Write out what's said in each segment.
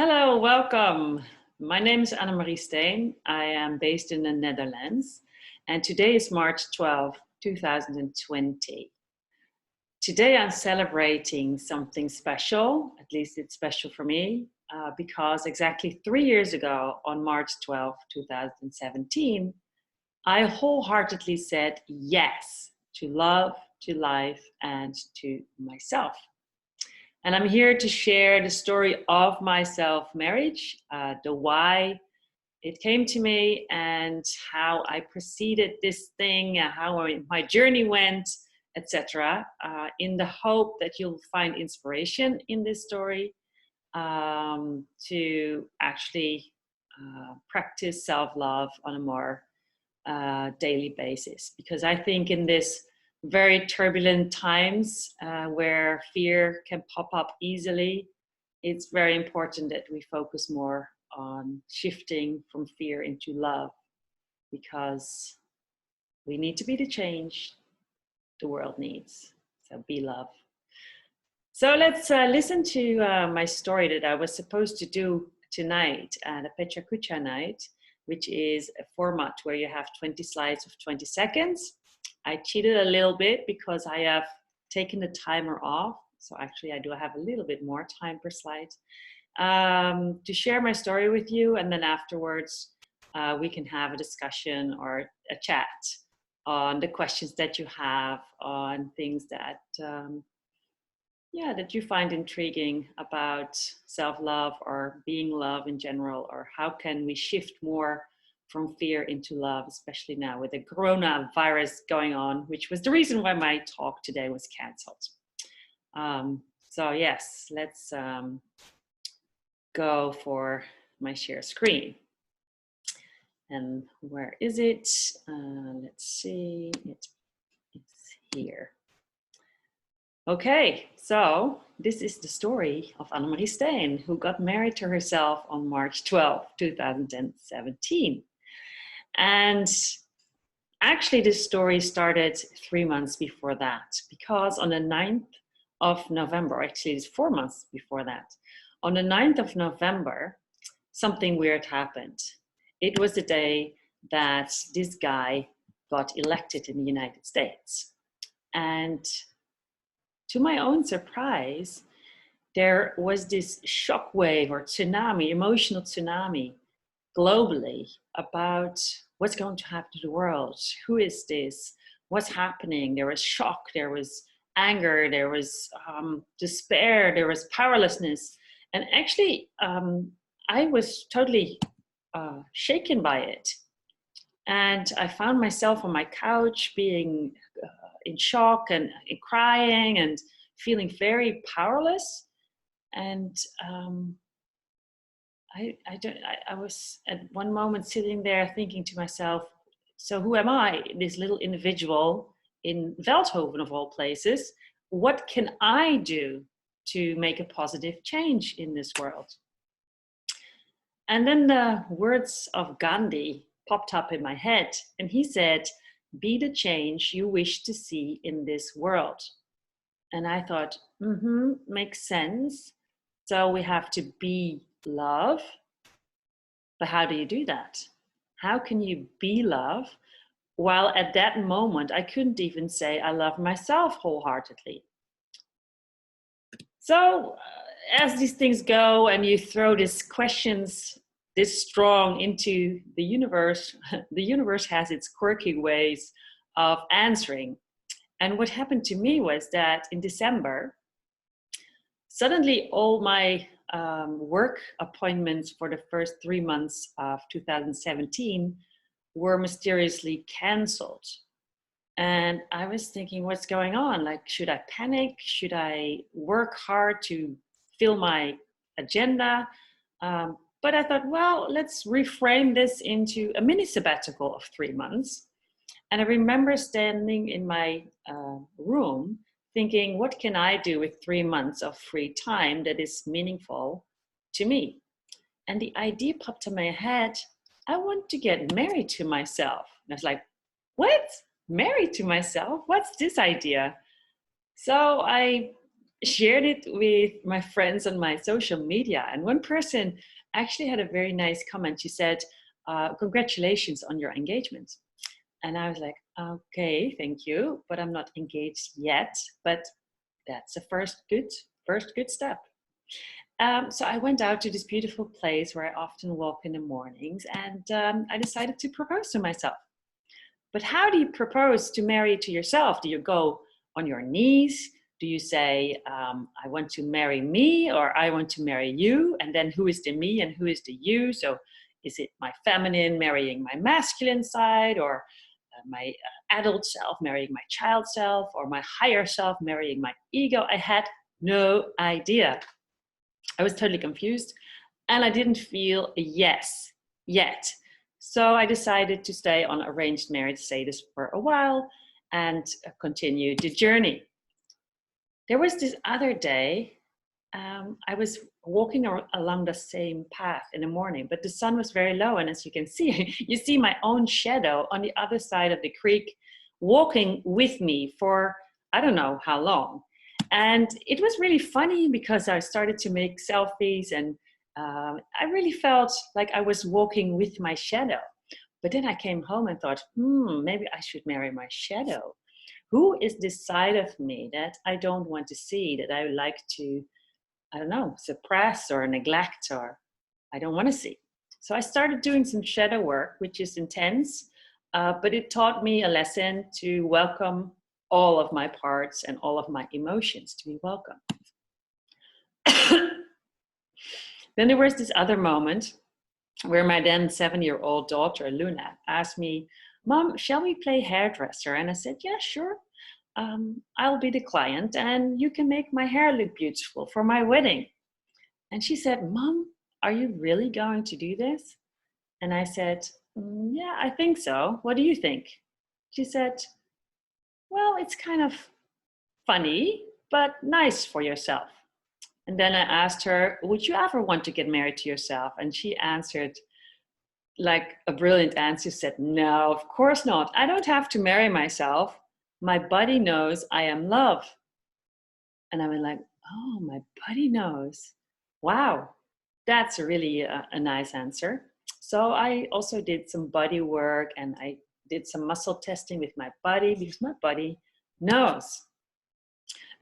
Hello, welcome. My name is Annemarie Steen. I am based in the Netherlands, and today is March 12th, 2020. Today I'm celebrating something special, at least it's special for me, because exactly 3 years ago, on March 12th, 2017, I wholeheartedly said yes to love, to life, and to myself. And I'm here to share the story of my self-marriage, the why it came to me and how I proceeded this thing, how my journey went, etc. In the hope that you'll find inspiration in this story to actually practice self-love on a more daily basis. Because I think in this very turbulent times where fear can pop up easily, it's very important that we focus more on shifting from fear into love, because we need to be the change the world needs. So be love. So let's listen to my story that I was supposed to do tonight at a Pecha Kucha night, which is a format where you have 20 slides of 20 seconds. I cheated a little bit because I have taken the timer off. So actually I do have a little bit more time per slide to share my story with you. And then afterwards we can have a discussion or a chat on the questions that you have, on things that, that you find intriguing about self-love or being love in general, or how can we shift more from fear into love, especially now with the coronavirus going on, which was the reason why my talk today was canceled. So yes, let's go for my share screen. And where is it? Let's see, it's here. Okay, so this is the story of Annemarie Steen, who got married to herself on March 12th, 2017. And actually this story started 3 months before that, because on the 9th of November, actually it's 4 months before that, on the 9th of November, something weird happened. It was the day that this guy got elected in the United States. And to my own surprise, there was this shockwave or tsunami, emotional tsunami, globally about what's going to happen to the world. Who is this? What's happening? There was shock, there was anger, there was despair, there was powerlessness. And actually, I was totally shaken by it. And I found myself on my couch being in shock and crying and feeling very powerless. And I was at one moment sitting there thinking to myself, so who am I, this little individual in Veldhoven of all places? What can I do to make a positive change in this world? And then the words of Ghandi popped up in my head, and he said, be the change you wish to see in this world. And I thought, makes sense. So we have to be love. But how do you do that? How can you be love while at that moment I couldn't even say I love myself wholeheartedly? So as these things go and you throw these questions this strong into the universe has its quirky ways of answering. And what happened to me was that in December, suddenly all my work appointments for the first 3 months of 2017 were mysteriously canceled. And I was thinking, what's going on? Like, should I panic? Should I work hard to fill my agenda? But I thought, well, let's reframe this into a mini sabbatical of 3 months. And I remember standing in my room thinking, what can I do with 3 months of free time that is meaningful to me? And the idea popped in my head, I want to get married to myself. And I was like, what? Married to myself? What's this idea? So I shared it with my friends on my social media. And one person actually had a very nice comment. She said, congratulations on your engagement. And I was like, okay, thank you, but I'm not engaged yet. But that's the first good step. So I went out to this beautiful place where I often walk in the mornings, and I decided to propose to myself. But how do you propose to marry to yourself? Do you go on your knees? Do you say, I want to marry me, or I want to marry you? And then who is the me and who is the you? So is it my feminine marrying my masculine side, or my adult self marrying my child self, or my higher self marrying my ego? I had no idea. I was totally confused, and I didn't feel a yes yet. So I decided to stay on arranged marriage status for a while and continue the journey. There was this other day, I was walking along the same path in the morning, but the sun was very low. And as you can see, you see my own shadow on the other side of the creek walking with me for I don't know how long. And it was really funny because I started to make selfies, and I really felt like I was walking with my shadow. But then I came home and thought, maybe I should marry my shadow. Who is this side of me that I don't want to see, that I would like to, I don't know, suppress or neglect, or I don't want to see? So I started doing some shadow work, which is intense, but it taught me a lesson to welcome all of my parts and all of my emotions to be welcome. Then there was this other moment where my then 7-year-old daughter, Luna, asked me, Mom, shall we play hairdresser? And I said, yeah, sure. I'll be the client and you can make my hair look beautiful for my wedding. And she said, Mom, are you really going to do this? And I said, yeah, I think so. What do you think? She said, well, it's kind of funny, but nice for yourself. And then I asked her, would you ever want to get married to yourself? And she answered, like a brilliant answer, said, no, of course not. I don't have to marry myself. My body knows I am love. And I was like, oh, my body knows. Wow, that's really a nice answer. So I also did some body work, and I did some muscle testing with my body because my body knows.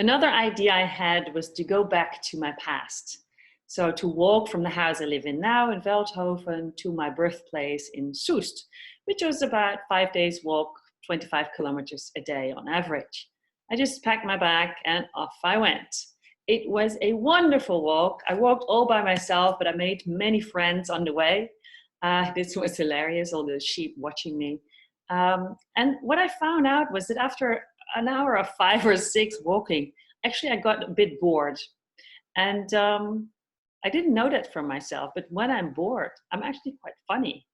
Another idea I had was to go back to my past. So to walk from the house I live in now in Veldhoven to my birthplace in Soest, which was about 5 days walk, 25 kilometers a day on average. I just packed my bag and off I went. It was a wonderful walk. I walked all by myself, but I made many friends on the way. This was hilarious, all the sheep watching me. And what I found out was that after an hour of 5 or 6 walking, actually I got a bit bored. And I didn't know that from myself, but when I'm bored, I'm actually quite funny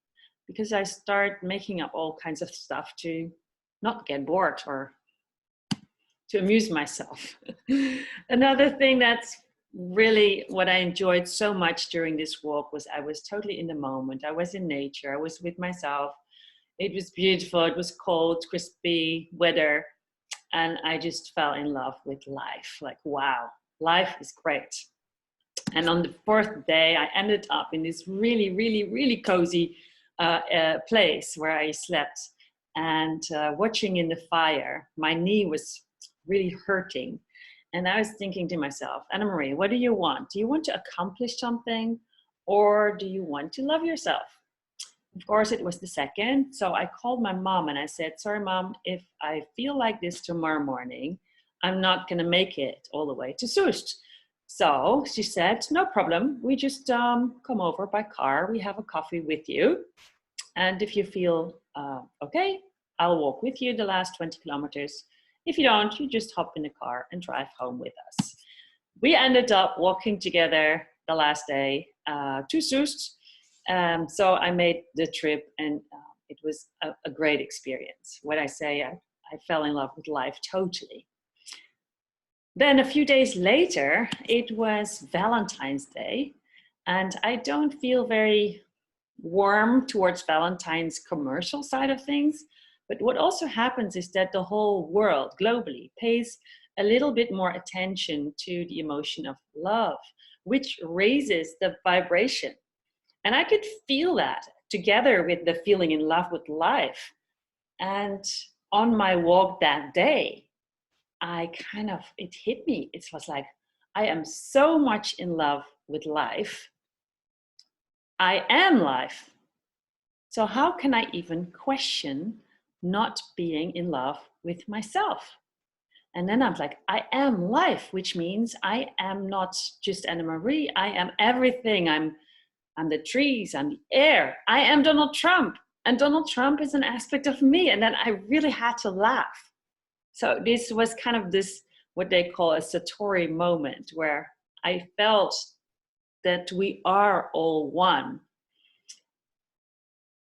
because I start making up all kinds of stuff to not get bored or to amuse myself. Another thing that's really what I enjoyed so much during this walk was I was totally in the moment. I was in nature. I was with myself. It was beautiful. It was cold, crispy weather. And I just fell in love with life. Like, wow, life is great. And on the 4th day, I ended up in this really, really, really cozy place where I slept. And watching in the fire, my knee was really hurting. And I was thinking to myself, Annemarie, what do you want? Do you want to accomplish something, or do you want to love yourself? Of course, it was the second. So I called my mom and I said, sorry, Mom, if I feel like this tomorrow morning, I'm not going to make it all the way to Soest. So she said, no problem. We just come over by car. We have a coffee with you. And if you feel okay, I'll walk with you the last 20 kilometers. If you don't, you just hop in the car and drive home with us. We ended up walking together the last day to Soest. So I made the trip, and it was a great experience. When I say I fell in love with life totally. Then a few days later, it was Valentine's Day, and I don't feel very warm towards Valentine's commercial side of things. But what also happens is that the whole world globally pays a little bit more attention to the emotion of love, which raises the vibration. And I could feel that together with the feeling in love with life. And on my walk that day, it hit me. It was like, I am so much in love with life. I am life. So how can I even question not being in love with myself? And then I'm like, I am life, which means I am not just Annemarie. I am everything. I'm the trees, I'm the air. I am Donald Trump. And Donald Trump is an aspect of me. And then I really had to laugh. So this was kind of this, what they call a Satori moment, where I felt that we are all one.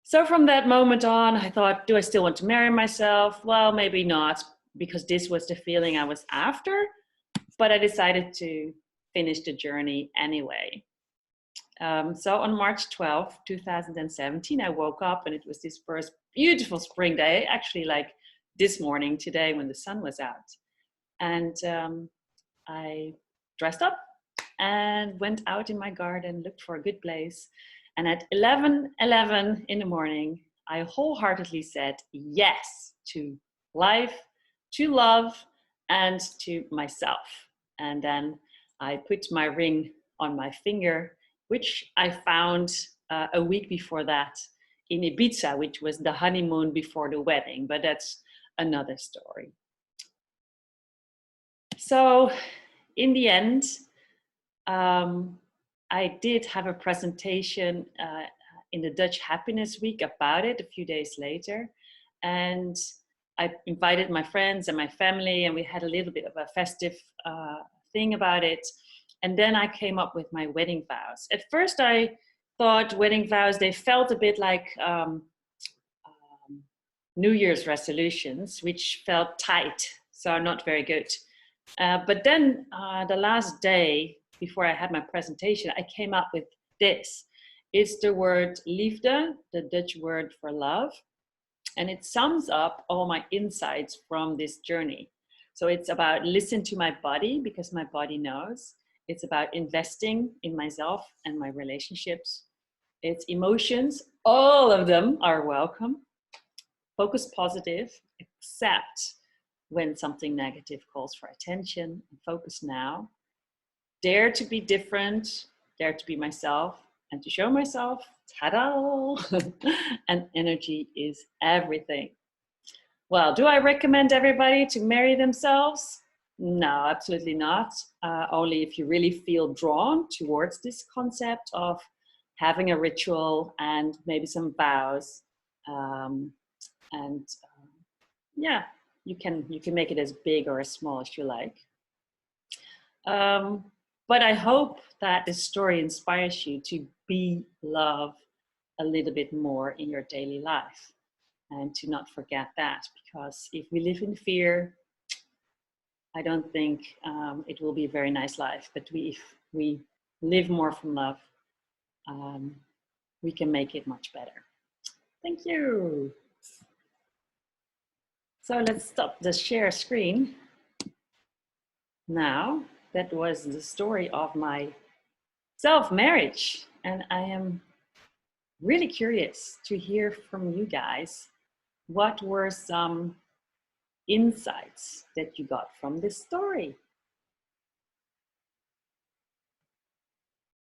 So from that moment on, I thought, do I still want to marry myself? Well, maybe not, because this was the feeling I was after. But I decided to finish the journey anyway. So on March 12th, 2017, I woke up and it was this first beautiful spring day, actually like this morning today when the sun was out. And I dressed up and went out in my garden, looked for a good place. And at 11:11 in the morning, I wholeheartedly said yes to life, to love, and to myself. And then I put my ring on my finger, which I found a week before that in Ibiza, which was the honeymoon before the wedding, but that's another story. So in the end, I did have a presentation in the Dutch Happiness Week about it a few days later. And I invited my friends and my family, and we had a little bit of a festive thing about it. And then I came up with my wedding vows. At first I thought wedding vows, they felt a bit like New Year's resolutions, which felt tight, so not very good. But then the last day before I had my presentation, I came up with this. It's the word liefde, the Dutch word for love. And it sums up all my insights from this journey. So it's about listen to my body because my body knows. It's about investing in myself and my relationships. It's emotions, all of them are welcome. Focus positive, accept when something negative calls for attention, and focus now. Dare to be different, dare to be myself, and to show myself, ta-da! And energy is everything. Well, do I recommend everybody to marry themselves? No, absolutely not. Only if you really feel drawn towards this concept of having a ritual and maybe some vows. Yeah, you can make it as big or as small as you like. But I hope that this story inspires you to be love a little bit more in your daily life, and to not forget that, because if we live in fear, I don't think it will be a very nice life. But if we live more from love, we can make it much better. Thank you. So let's stop the share screen. Now, that was the story of my self-marriage, and I am really curious to hear from you guys. What were some insights that you got from this story?